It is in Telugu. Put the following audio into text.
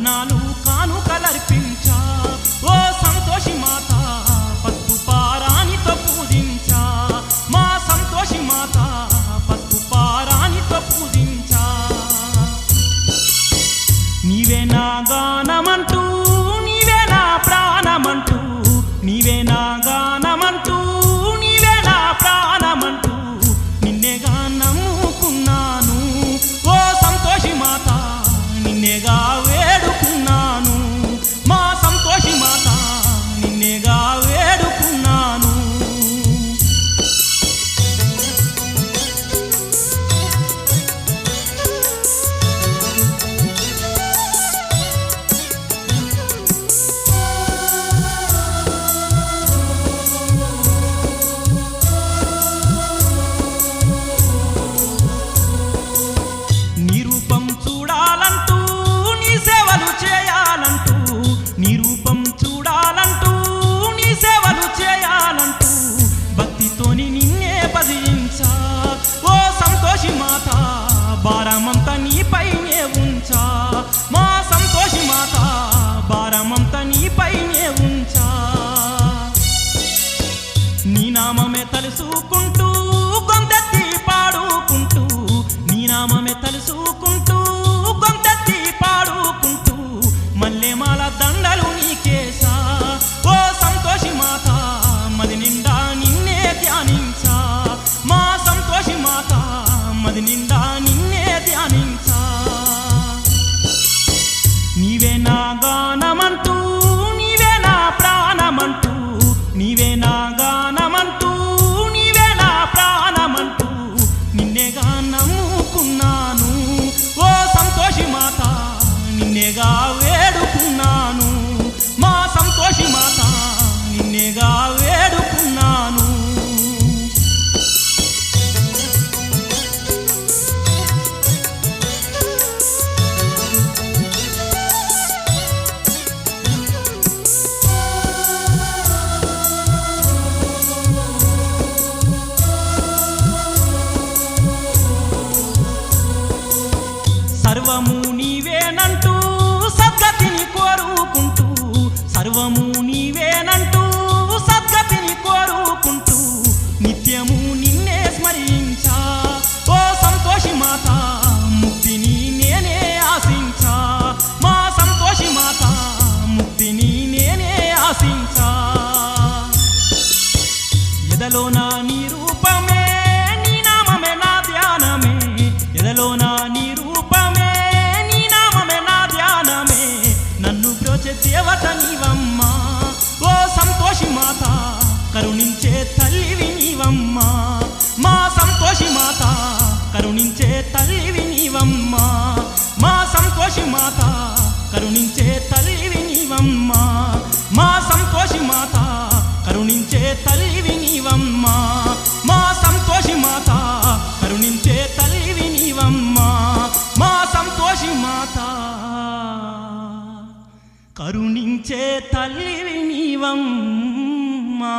బోనాలు కానుకలర్పించా ఓ సంతోషి మాత పసుపు పారానితో పూజించా మా సంతోషి మాత పసుపు పారానితో పూజించా నీవే నా గానమంటూ నీవే నా ప్రాణమంటూ నీవే నా గానమంటూ నీవే నా ప్రాణమంటూ నిన్నేగా నమ్ముకున్నాను ఓ సంతోషి మాత నిన్నేగా వేడుకున్నాను మా సంతోషి మాత నిన్నేగా వేడుకున్నాను నీ రూపం చూడాలంటూ నీ సేవలు చేయాలంటూ నీ రూపం చూడాలంటూ నీ సేవలు చేయాలంటూ భక్తితోని నిన్నే భజించా ఓ సంతోషి మాత భారమంతా నీపైనే ఉంచా మా సంతోషి మాత భారమంతా నీపైనే ఉంచా నీ నామమే తలుసుకుంటూ గొంతెత్తి పాడుకుంటూ నీ నామమే తలుసుకుంటూ గొంతెత్తి పాడుకుంటూ మల్లెమాల దండలు నీకేసా ఓ సంతోషి మాత మది నిండా నిన్నే ధ్యానించా మా సంతోషి మాత మది నిండా నిన్నే ధ్యానించా నీవే నా గానమంటూ నీవే నా ప్రాణమంటూ నీవే నా గానమంటూ నీవే నా ప్రాణమంటూ నిన్నేగా నమ్ముకున్నాను ఓ సంతోషి మాత నిన్నేగా వేడుకున్నాను మా సంతోషి మాత నిన్నేగా వేడుకున్నాను సర్వము నీవేనంటూ సద్గతిని కోరుకుంటూ సర్వము నీవేనంటూ సద్గతిని కోరుకుంటూ నిత్యము నిన్నే స్మరించా ఓ సంతోషి మాత ముక్తిని నేనే ఆశించా మా సంతోషి మాత ముక్తిని నేనే ఆశించా ఎదలో నా నీ రూపమే నీ నామమే నా ధ్యానమే ఎదలో నా నీ రూపమే నీ నామమే నా ధ్యానమే నన్ను బ్రోచే దేవత నీవమ్మా ఓ సంతోషి మాత కరుణించే తల్లివి నీవమ్మా మా సంతోషి మాత కరుణించే తల్లివి నీవమ్మా మా సంతోషి మాత కరుణించే తల్లివి నీవమ్మా మా సంతోషి మాత కరుణించే తల్లివి నీవమ్మా మా సంతోషి మాత కరుణించే తల్లివి నీవమ్మా మా సంతోషి మాత కరుణించే తల్లివి నీవమ్మా